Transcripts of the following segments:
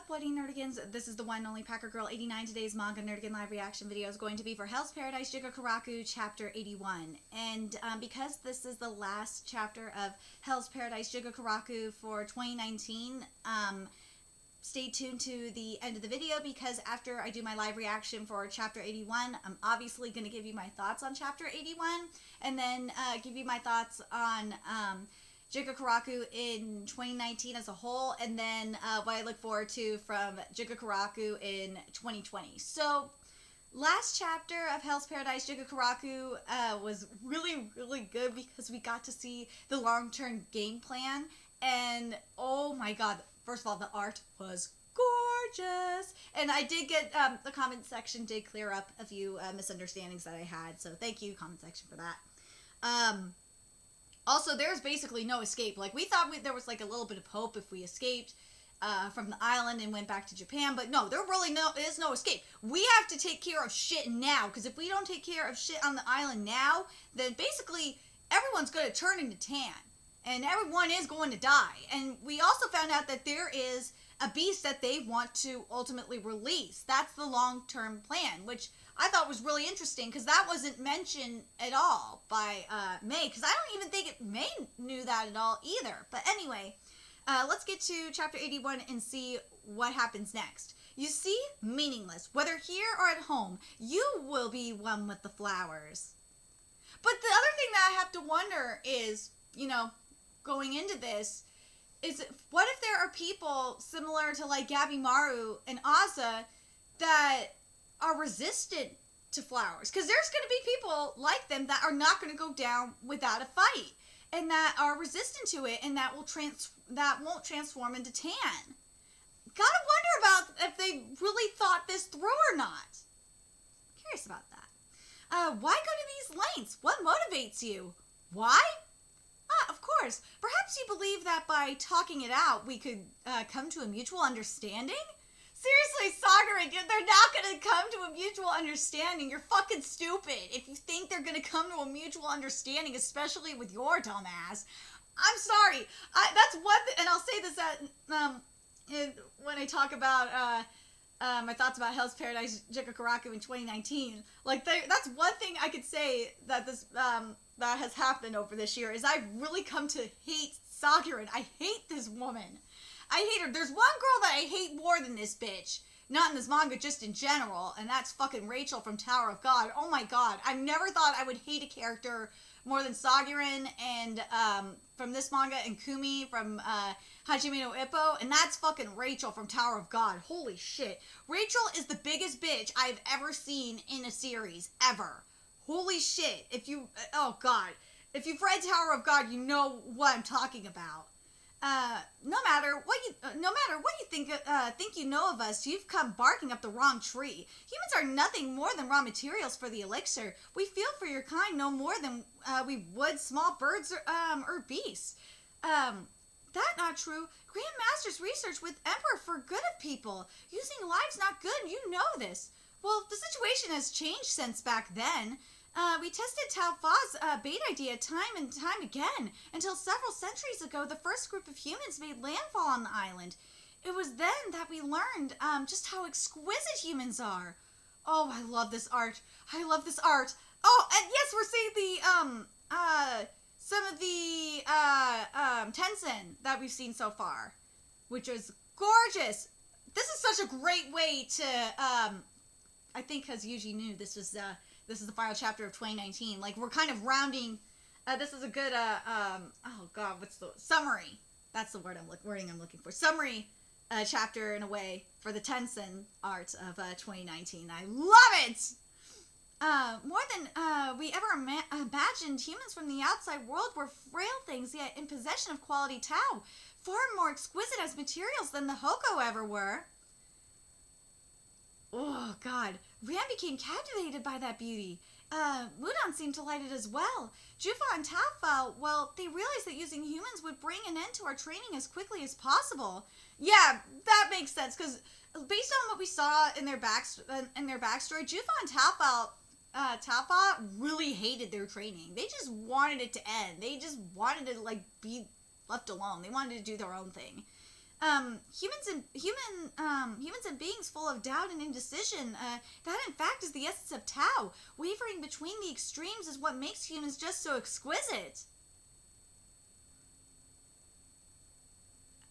Bloody Nerdigans? This is the one and only Packer Girl 89. Today's Manga Nerdigan live reaction video is going to be for Hell's Paradise Jigokuraku Chapter 81. And because this is the last chapter of Hell's Paradise Jigokuraku for 2019, stay tuned to the end of the video, because after I do my live reaction for Chapter 81, I'm obviously going to give you my thoughts on Chapter 81, and then give you my thoughts on Jigokuraku in 2019 as a whole, and then what I look forward to from Jigokuraku in 2020. So, last chapter of Hell's Paradise Jigokuraku was really, really good because we got to see the long-term game plan, and oh my god, first of all, the art was gorgeous, and I did get, the comment section did clear up a few misunderstandings that I had, so thank you, comment section, for that. Also, there's basically no escape. Like, we thought there was, like, a little bit of hope if we escaped from the island and went back to Japan. But no, there really is no escape. We have to take care of shit now. Because if we don't take care of shit on the island now, then basically everyone's going to turn into tan. And everyone is going to die. And we also found out that there is a beast that they want to ultimately release. That's the long-term plan, which I thought was really interesting, because that wasn't mentioned at all by May, because I don't even think May knew that at all either. But anyway, let's get to Chapter 81 and see what happens next. You see, meaningless, whether here or at home, you will be one with the flowers. But the other thing that I have to wonder is, you know, going into this, is what if there are people similar to, like, Gabimaru and Aza that are resistant to flowers? Because there's going to be people like them that are not going to go down without a fight, and that are resistant to it, and that won't transform into tan. Gotta wonder about if they really thought this through or not. Curious about that. Why go to these lengths? What motivates you? Why? Of course. Perhaps you believe that by talking it out, we could come to a mutual understanding? Seriously, Sagura, they're not going to come to a mutual understanding. You're fucking stupid if you think they're going to come to a mutual understanding, especially with your dumb ass. I'm sorry. That's one thing, and I'll say this when I talk about my thoughts about Hell's Paradise Jigokuraku in 2019. Like, that's one thing I could say that this that has happened over this year, is I've really come to hate Sagura. I hate this woman. I hate her. There's one girl that I hate more than this bitch. Not in this manga, just in general. And that's fucking Rachel from Tower of God. Oh my god. I never thought I would hate a character more than Sagurin and from this manga, and Kumi from Hajime no Ippo. And that's fucking Rachel from Tower of God. Holy shit. Rachel is the biggest bitch I've ever seen in a series. Ever. Holy shit. If you... Oh god. If you've read Tower of God, you know what I'm talking about. No matter what you think you know of us, you've come barking up the wrong tree. Humans are nothing more than raw materials for the elixir. We feel for your kind no more than we would small birds or beasts. That not true. Grandmaster's research with Emperor for good of people. Using lives not good, you know this. Well, the situation has changed since back then. We tested Tao Fa's bait idea time and time again, until several centuries ago the first group of humans made landfall on the island. It was then that we learned just how exquisite humans are. Oh, I love this art. I love this art. Oh, and yes, we're seeing the, some of the, Tensen that we've seen so far, which is gorgeous. This is such a great way to, I think because Yuji knew this is the final chapter of 2019. Like, we're kind of rounding, this is a good, oh god, what's the, summary. That's the wording I'm looking for. Summary chapter, in a way, for the Tensen art of 2019. I love it! More than we ever imagined, humans from the outside world were frail things, yet in possession of quality Tao. Far more exquisite as materials than the Hoko ever were. Oh, God. Ran became captivated by that beauty. Mudan seemed delighted as well. Jufa and Tafa, well, they realized that using humans would bring an end to our training as quickly as possible. Yeah, that makes sense, because based on what we saw in their backstory, Jufa and Tafa really hated their training. They just wanted it to end. They just wanted to, like, be left alone. They wanted to do their own thing. Humans and beings full of doubt and indecision. That in fact is the essence of Tao. Wavering between the extremes is what makes humans just so exquisite.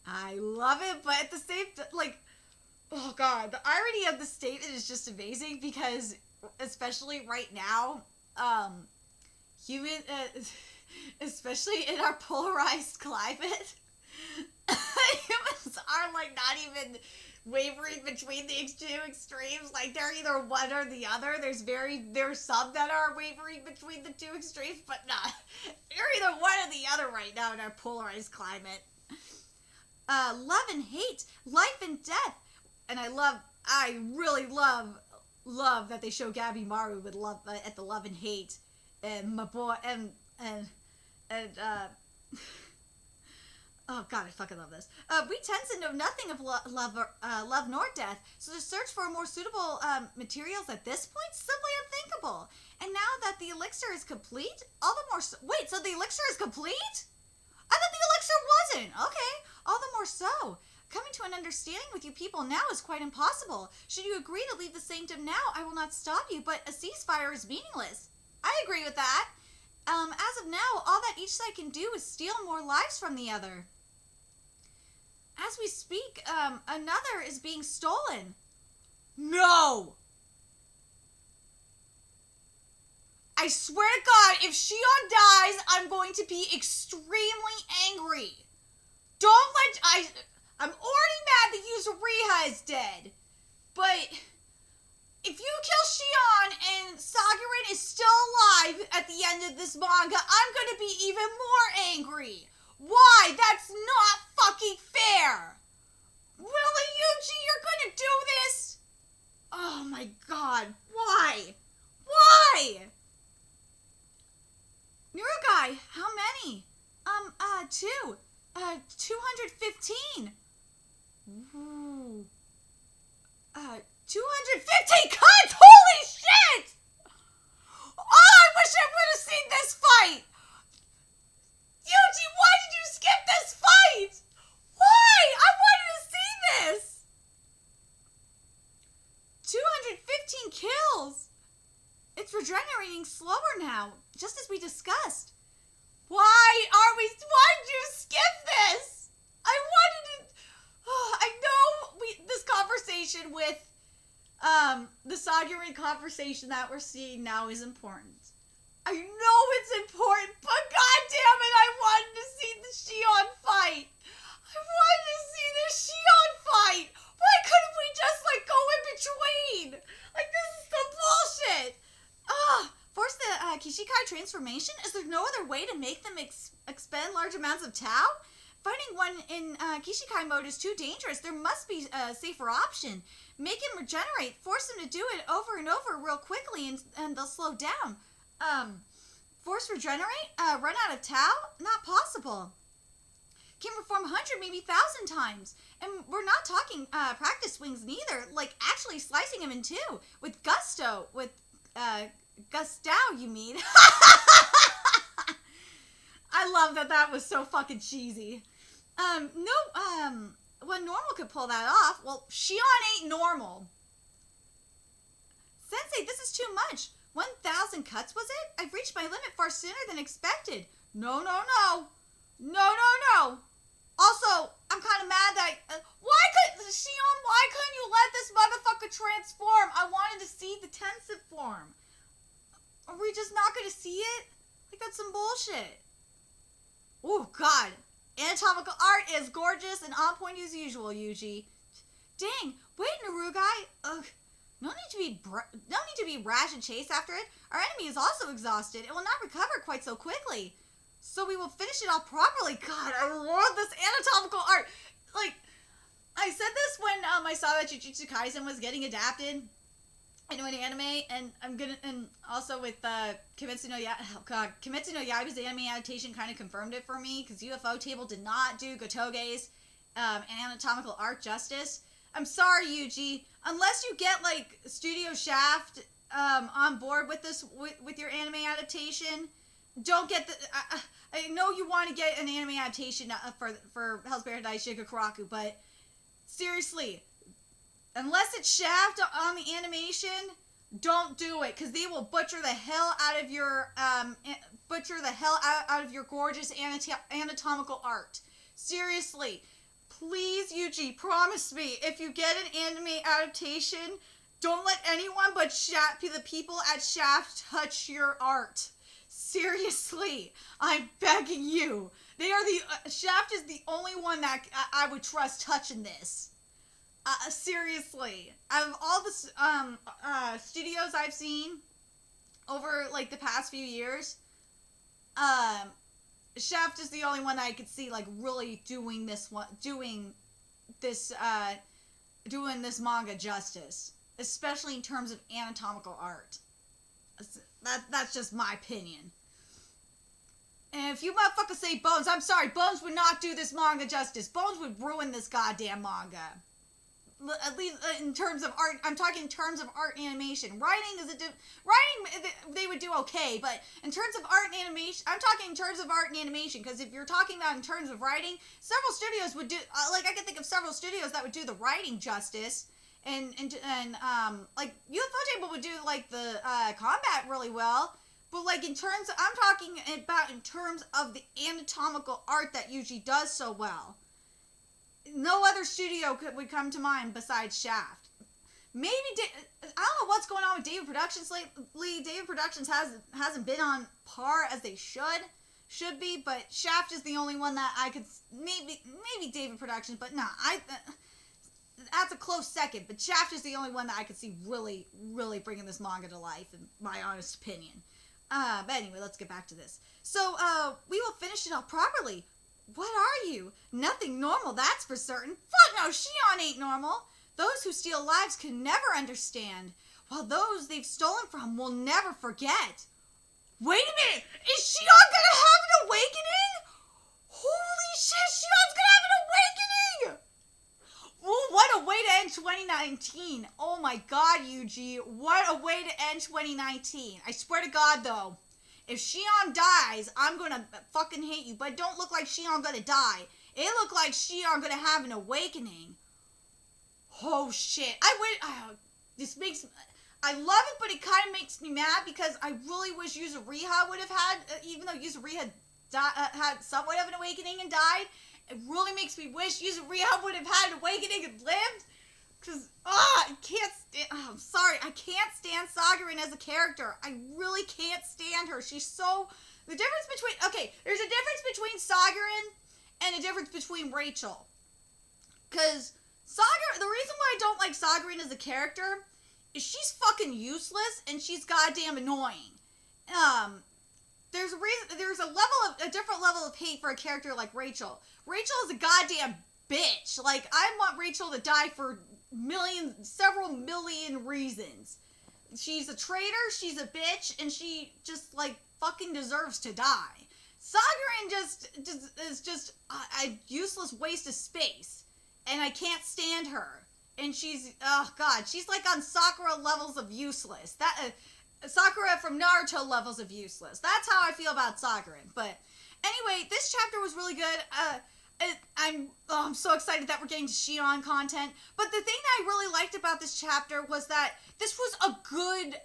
I love it, but at the same oh god, the irony of the statement is just amazing because, especially right now, especially in our polarized climate, humans are not even wavering between the two extremes. They're either one or the other. There's some that are wavering between the two extremes, but not. You're either one or the other right now in our polarized climate. Love and hate, life and death, and I really love that they show Gabby Maru with love at the love and hate, and my boy and oh god, I fucking love this. We tend to know nothing of love nor death, so the search for more suitable materials at this point is simply unthinkable. And now that the elixir is complete, all the more wait, so the elixir is complete? I thought the elixir wasn't. Okay, all the more so. Coming to an understanding with you people now is quite impossible. Should you agree to leave the sanctum now, I will not stop you, but a ceasefire is meaningless. I agree with that. As of now, all that each side can do is steal more lives from the other. As we speak, another is being stolen. No! I swear to God, if Shion dies, I'm going to be extremely angry. I'm already mad that Yuzuriha is dead. But if you kill Shion and Sagurin is still alive at the end of this manga, I'm going to be even more angry. Why? That's not fucking fair. Really, Yuji, you're going to do this? Oh my god, why? Why? Murugai, how many? 2. 215. Ooh. 215 cuts! Holy shit! Oh, I wish I would have seen this fight! Yuji, why did you skip this fight? Why? I wanted to see this! 215 kills! It's regenerating slower now, just as we discussed. Why did you skip this? I wanted to, I know this conversation with, the Sagurin conversation that we're seeing now is important. I know it's important, but goddamn it, I wanted to see the Shion fight. I wanted to see the Shion fight. Why couldn't we just, go in between? This is some bullshit. Force the Kishikai transformation? Is there no other way to make them expend large amounts of Tau? Fighting one in Kishikai mode is too dangerous. There must be a safer option. Make him regenerate. Force him to do it over and over real quickly and they'll slow down. Force regenerate? Run out of Tau? Not possible. Can perform 100, maybe 1,000 times. And we're not talking practice swings neither. Actually slicing him in two. With gusto. With, Gustow, you mean? I love that was so fucking cheesy. Well, normal could pull that off. Well, Shion ain't normal. Sensei, this is too much. 1,000 cuts, was it? I've reached my limit far sooner than expected. No. Also, I'm kind of mad that... Shion, why couldn't you let this motherfucker transform? I wanted to see the Tensei form. Are we just not going to see it? That's some bullshit. Oh, God. Anatomical art is gorgeous and on point as usual, Yuji. Dang. Wait, Narugai. Ugh. No need to be rash and chase after it. Our enemy is also exhausted. It will not recover quite so quickly. So we will finish it off properly. God, I love this anatomical art. I said this when I saw that Jujutsu Kaisen was getting adapted into an anime, and also with Kimetsu no Yaiba's anime adaptation kind of confirmed it for me, because UFO Table did not do Gotoge's anatomical art justice. I'm sorry, Yuji. Unless you get, Studio Shaft on board with this, with your anime adaptation, don't get the. I know you want to get an anime adaptation for Hell's Paradise Jigokuraku, but seriously, unless it's Shaft on the animation, don't do it, because they will butcher the hell out of your out of your gorgeous anatomical art. Seriously, please, Yuji, promise me, if you get an anime adaptation, don't let anyone but the people at Shaft touch your art. Seriously, I'm begging you. They are Shaft is the only one that I would trust touching this. Seriously, out of all the studios I've seen over like the past few years, Shaft is the only one that I could see like really doing this manga justice, especially in terms of anatomical art. That's just my opinion. And if you motherfuckers say Bones, I'm sorry, Bones would not do this manga justice. Bones would ruin this goddamn manga. At least in terms of art, I'm talking in terms of art and animation. Writing they would do okay, but in terms of art and animation, I'm talking in terms of art and animation, because if you're talking about in terms of writing, several studios would do, I can think of several studios that would do the writing justice, and like UFO Table would do like the combat really well, but like I'm talking about in terms of the anatomical art that Yuji does so well. No other studio would come to mind besides Shaft. Maybe I don't know what's going on with David Productions lately. David Productions hasn't been on par as they should be, but Shaft is the only one that I could maybe David Productions, but that's a close second. But Shaft is the only one that I could see really bringing this manga to life, in my honest opinion. But anyway, let's get back to this. So we will finish it off properly. What are you? Nothing normal, that's for certain. Fuck no, Shion ain't normal. Those who steal lives can never understand, while those they've stolen from will never forget. Wait a minute! Is Shion gonna have an awakening? Holy shit, Shion's gonna have an awakening! Oh, what a way to end 2019. Oh my god, Yuji. What a way to end 2019. I swear to god, though. If Shion dies, I'm gonna fucking hate you. But it don't look like Shion gonna die. It look like Shion gonna have an awakening. Oh shit! I love it, but it kind of makes me mad because I really wish Yuzuriha would have had, even though Yuzuriha had somewhat of an awakening and died. It really makes me wish Yuzuriha would have had an awakening and lived. Because, I'm sorry, I can't stand Sagarin as a character. I really can't stand her. There's a difference between Sagarin and a difference between Rachel. Because the reason why I don't like Sagarin as a character is she's fucking useless and she's goddamn annoying. There's a different level of hate for a character like Rachel. Rachel is a goddamn bitch. Like, I want Rachel to die for several million reasons. She's a traitor, she's a bitch, and she just, like, fucking deserves to die. Sagarin is just a useless waste of space, and I can't stand her. And she's like on Sakura levels of useless. Sakura from Naruto levels of useless. That's how I feel about Sagarin. But anyway, this chapter was really good. I'm so excited that we're getting to Shion content. But the thing that I really liked about this chapter was that this was a good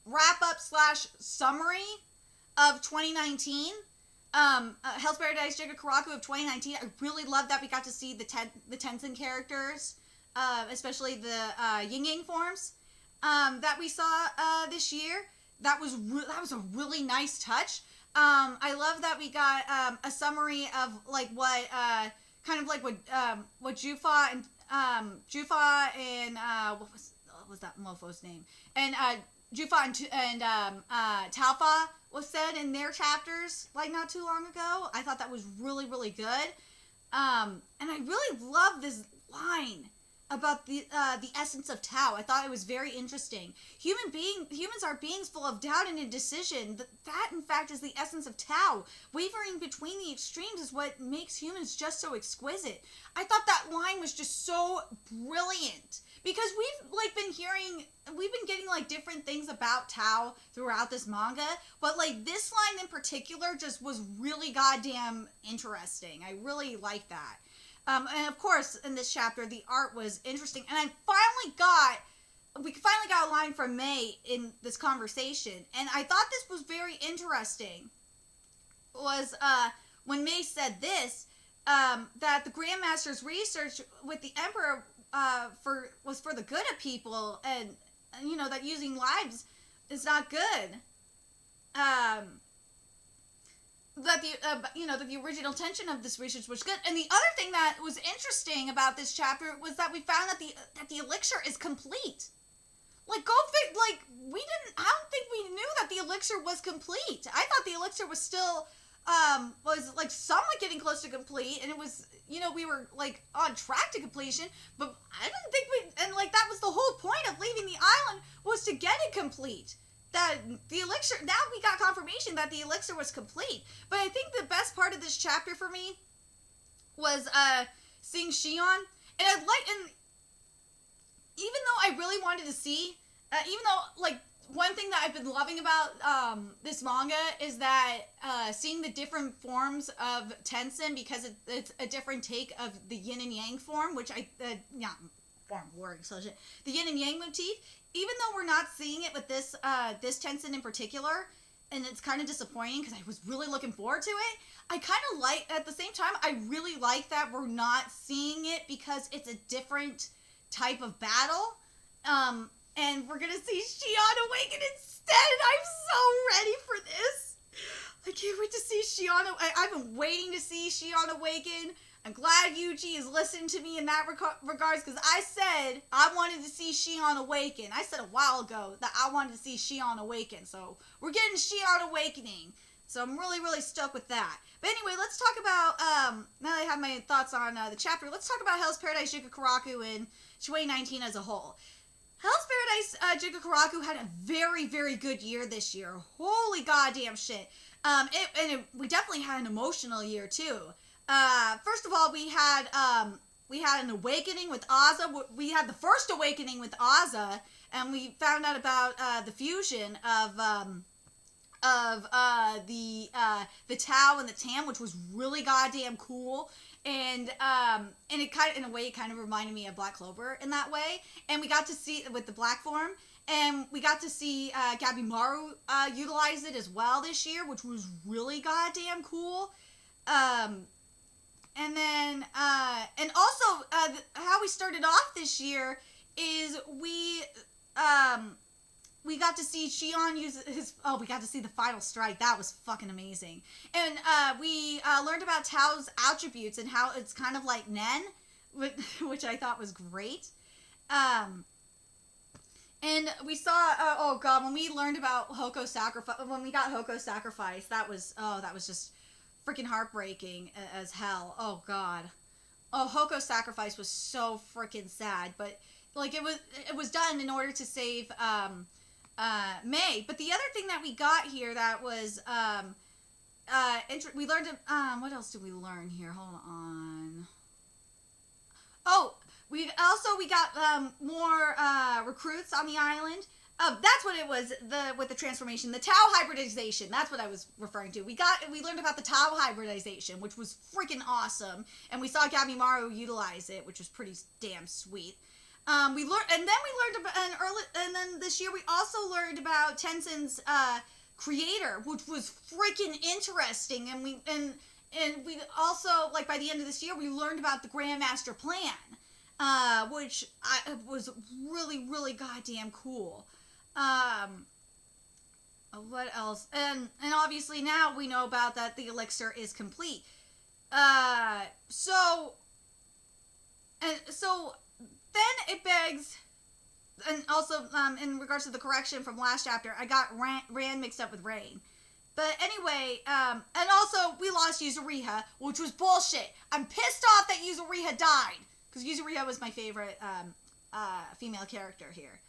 wrap-up / summary of 2019. Hell's Paradise Jigokuraku of 2019. I really love that we got to see the Tenzin characters, especially the Yin forms that we saw this year. That was a really nice touch. I love that we got a summary of like what Jufa and what was that mofo's name? And Jufa and Talfa was said in their chapters like not too long ago. I thought that was really, really good. And I really love this line the essence of Tao. I thought it was very interesting. Humans are beings full of doubt and indecision. That in fact is the essence of Tao. Wavering between the extremes is what makes humans just so exquisite. I thought that line was just so brilliant, because we've been getting like different things about Tao throughout this manga, but like this line in particular just was really goddamn interesting. I really liked that. And of course, in this chapter, the art was interesting. And we finally got a line from May in this conversation. And I thought this was very interesting. Was when May said this, that the Grandmaster's research with the Emperor was for the good of people, and you know that using lives is not good. That the original intention of this research was good. And the other thing that was interesting about this chapter was that we found that the elixir is complete. Like, I don't think we knew that the elixir was complete. I thought the elixir was still, was like somewhat getting close to complete, and it was, we were like on track to completion, but I didn't think and like that was the whole point of leaving the island, was to get it complete. That the elixir, now we got confirmation that the elixir was complete. But I think the best part of this chapter for me was seeing Shion. And even though I really wanted to see, even though like one thing that I've been loving about this manga is that seeing the different forms of Tenzin, because it's a different take of the yin and yang form, which the yin and yang motif. Even though we're not seeing it with this Tenzin in particular, and it's kind of disappointing because I was really looking forward to it, I kind of like, at the same time, I really like that we're not seeing it because it's a different type of battle. And we're going to see Shion awaken instead, and I'm so ready for this. I can't wait to see Shion. I've been waiting to see Shion awaken. I'm glad Yuji is listening to me in that regards, because I said I wanted to see Shion awaken. I said a while ago that I wanted to see Shion awaken, so we're getting Shion awakening. So I'm really, really stoked with that. But anyway, let's talk about, now that I have my thoughts on the chapter, let's talk about Hell's Paradise Jigokuraku and 2019 as a whole. Hell's Paradise Jigokuraku had a very, very good year this year. Holy goddamn shit. We definitely had an emotional year, too. First of all, we had an awakening with Aza. We had the first awakening with Aza, and we found out about the fusion of the Tau and the Tam, which was really goddamn cool. And it kind of, in a way, it kind of reminded me of Black Clover in that way. And we got to see with the Black form, and we got to see Gabimaru utilize it as well this year, which was really goddamn cool. And then, and also, how we started off this year is we got to see Shion use we got to see the final strike. That was fucking amazing. And, we, learned about Tao's attributes and how it's kind of like Nen, which I thought was great. And we saw, when we learned about Hoko's sacrifice, when we got Hoko's sacrifice, that was just freaking heartbreaking as hell. Oh god. Oh, Hoko's sacrifice was so freaking sad, but like it was done in order to save May. But the other thing that we got here that was we learned what else did we learn here? Hold on. Oh, we got more recruits on the island. That's what it was, with the transformation, the Tau hybridization. That's what I was referring to. We learned about the Tau hybridization, which was freaking awesome, and we saw Gabimaru utilize it, which was pretty damn sweet. And then this year we also learned about Tenzin's creator, which was freaking interesting, and we also, like, by the end of this year we learned about the Grandmaster plan, which was really, really goddamn cool. What else? And obviously now we know about that the elixir is complete. So then it begs, and also in regards to the correction from last chapter, I got Ran mixed up with Rain. But anyway, and also we lost Yuzuriha, which was bullshit. I'm pissed off that Yuzuriha died. because Yuzuriha was my favorite female character here.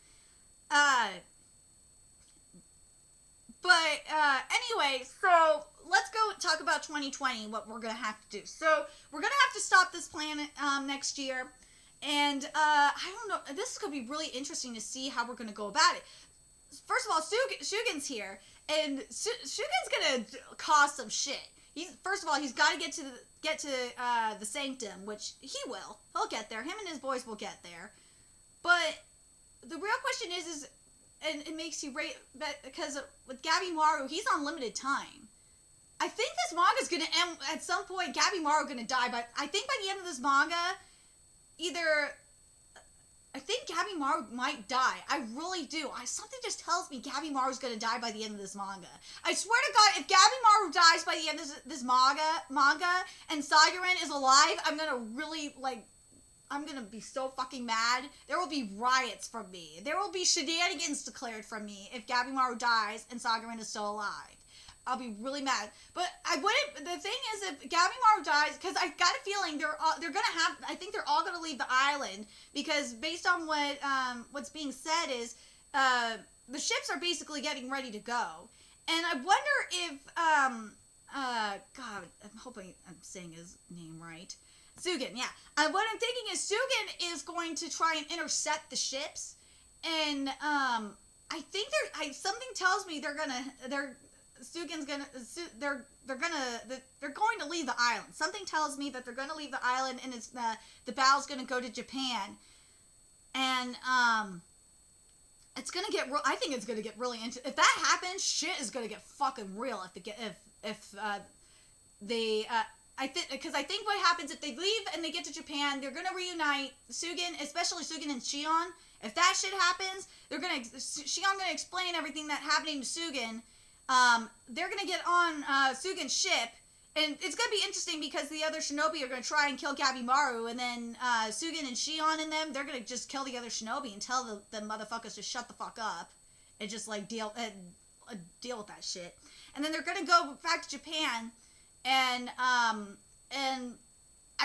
But anyway, so let's go talk about 2020, what we're going to have to do. So we're going to have to stop this planet next year. And I don't know, this is going to be really interesting to see how we're going to go about it. First of all, Shugen's here, and Shugen's going to cause some shit. First of all, he's got to get to the Sanctum, which he will. He'll get there. Him and his boys will get there. But the real question is and it makes you rate, because with Gabimaru, he's on limited time. I think this manga's gonna end at some point. Gabimaru gonna die, but I think by the end of this manga, I think Gabimaru might die. I really do. Something just tells me Gabimaru's gonna die by the end of this manga. I swear to God, if Gabimaru dies by the end of this manga and Sagarin is alive, I'm gonna really, I'm gonna be so fucking mad. There will be riots from me. There will be shenanigans declared from me if Gabimaru dies and Sagarin is still alive. I'll be really mad. But I wouldn't. The thing is, if Gabimaru dies, because I got a feeling they're gonna have. I think they're all gonna leave the island, because based on what's being said is the ships are basically getting ready to go, and I wonder if God, I'm hoping I'm saying his name right. Sugen, yeah. What I'm thinking is Sugen is going to try and intercept the ships, and I think something tells me they're going to leave the island. Something tells me that they're going to leave the island, and it's the battle's going to go to Japan, and it's going to get real. I think it's going to get really into. If that happens, shit is going to get fucking real. I think what happens if they leave and they get to Japan, they're gonna reunite Sugen, especially Sugen and Shion. If that shit happens, Shion gonna explain everything that happening to Sugen. They're gonna get on Sugen's ship, and it's gonna be interesting because the other shinobi are gonna try and kill Gabimaru, and then Sugen and Shion and them, they're gonna just kill the other shinobi and tell the motherfuckers to shut the fuck up and just deal with that shit. And then they're gonna go back to Japan. And I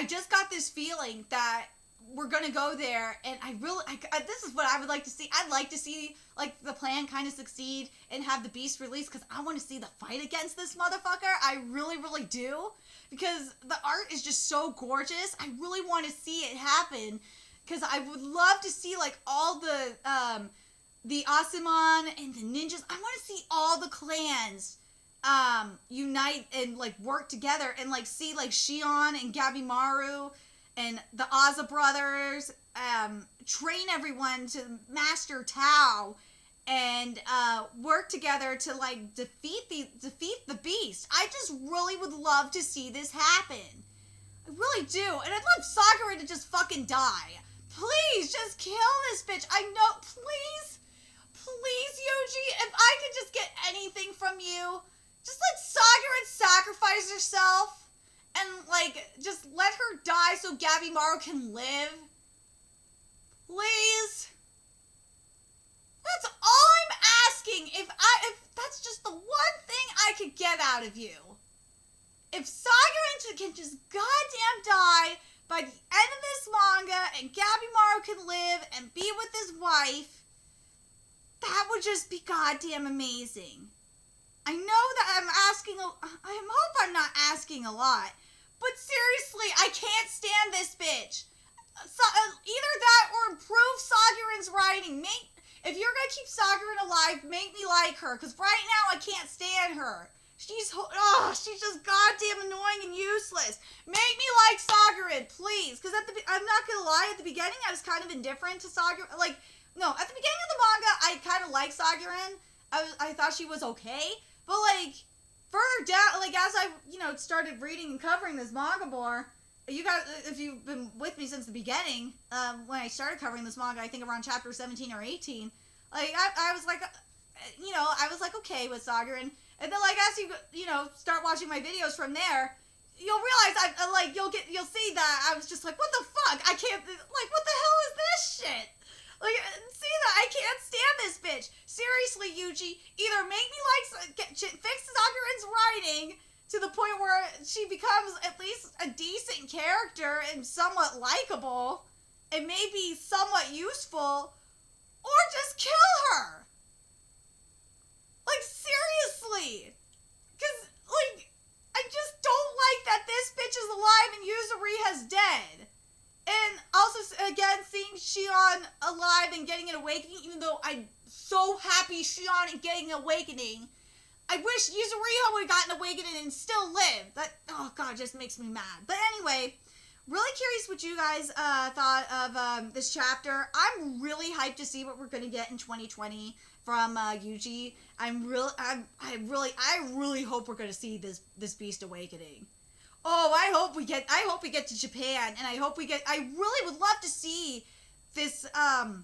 just got this feeling that we're gonna go there, and this is what I would like to see. I'd like to see, the plan kind of succeed and have the beast released, because I want to see the fight against this motherfucker. I really, really do, because the art is just so gorgeous. I really want to see it happen, because I would love to see, all the Asuman and the ninjas. I want to see all the clans unite and work together, and see Shion and Gabimaru and the Aza brothers train everyone to master Tao and work together to defeat the beast. I just really would love to see this happen. I really do. And I'd love Sagarin to just fucking die. Please just kill this bitch. I know. Please Yuji, if I could just get anything from you, just let Sagarin sacrifice herself and, just let her die so Gabimaru can live. Please. That's all I'm asking. If that's just the one thing I could get out of you. If Sagarin can just goddamn die by the end of this manga and Gabimaru can live and be with his wife, that would just be goddamn amazing. I know that I hope I'm not asking a lot, but seriously, I can't stand this bitch. Either that or improve Sagarin's writing. If you're gonna keep Sagarin alive, make me like her, because right now I can't stand her. She's just goddamn annoying and useless. Make me like Sagarin, please, because I'm not gonna lie, at the beginning I was kind of indifferent to Sagarin. No, at the beginning of the manga, I kind of liked Sagarin. I thought she was okay. But, further down, as I, started reading and covering this manga more, you guys, if you've been with me since the beginning, when I started covering this manga, I think around chapter 17 or 18, I was I was okay with Sagarin. And then, as you, start watching my videos from there, you'll realize, you'll see that I was just what the fuck? I can't, what the hell is this shit? See that? I can't stand this bitch. Seriously, Yuji, either make me fix Sagarin's writing to the point where she becomes at least a decent character and somewhat likable and maybe somewhat useful, or just kill her. Like, seriously. Because, like, I just don't like that this bitch is alive and Yuzuriha's dead. And also, again, seeing Shion alive and getting an awakening, even though I'm so happy Shion is getting an awakening, I wish Yuzuriha would have gotten an awakening and still lived. That, oh god, just makes me mad. But anyway, really curious what you guys thought of this chapter. I'm really hyped to see what we're going to get in 2020 from Yuji. I really hope we're going to see this beast awakening. Oh, I hope we get to Japan, and I really would love to see this kind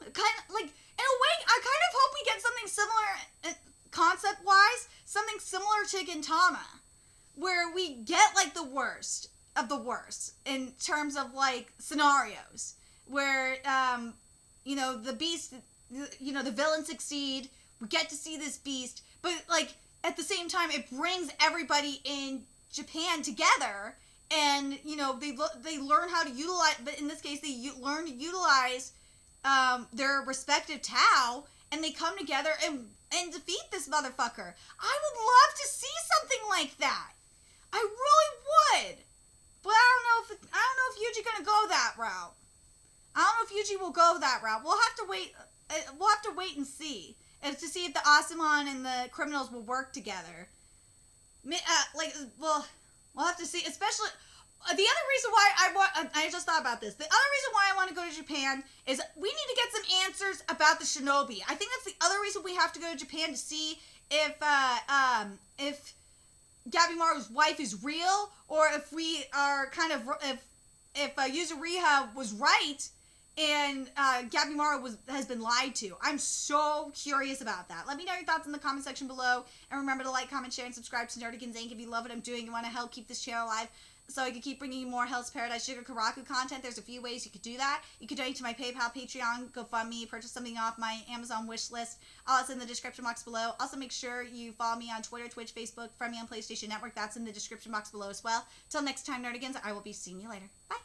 of like, in a way, I kind of hope we get something similar concept-wise, something similar to Gintama, where we get like the worst of the worst in terms of like scenarios where you know, the beast, you know, the villains succeed, we get to see this beast, but like at the same time it brings everybody in Japan together, and you know, they learn how to utilize, but in this case they learn to utilize their respective Tao, and they come together and defeat this motherfucker. I would love to see something like that. I really would. But I don't know if Yuji's gonna go that route. I don't know if Yuji will go that route. We'll have to wait. We'll have to wait and see, and to see if the Asamon and the criminals will work together. We'll have to see. Especially the other reason why I just thought about this. The other reason why I want to go to Japan is we need to get some answers about the shinobi. I think that's the other reason we have to go to Japan, to see if Gabimaru's wife is real, or if we are kind of, if Yuzuriha was right and Gabimaru has been lied to. I'm so curious about that. Let me know your thoughts in the comment section below, and remember to like, comment, share, and subscribe to Nerdigans Inc. if you love what I'm doing and want to help keep this channel alive, so I can keep bringing you more Hell's Paradise Jigokuraku content. There's a few ways you could do that. You could donate to my PayPal, Patreon, GoFundMe, purchase something off my Amazon wish list. All that's in the description box below. Also, make sure you follow me on Twitter, Twitch, Facebook, friend me on PlayStation Network. That's in the description box below as well. Till next time, Nerdigans, I will be seeing you later. Bye!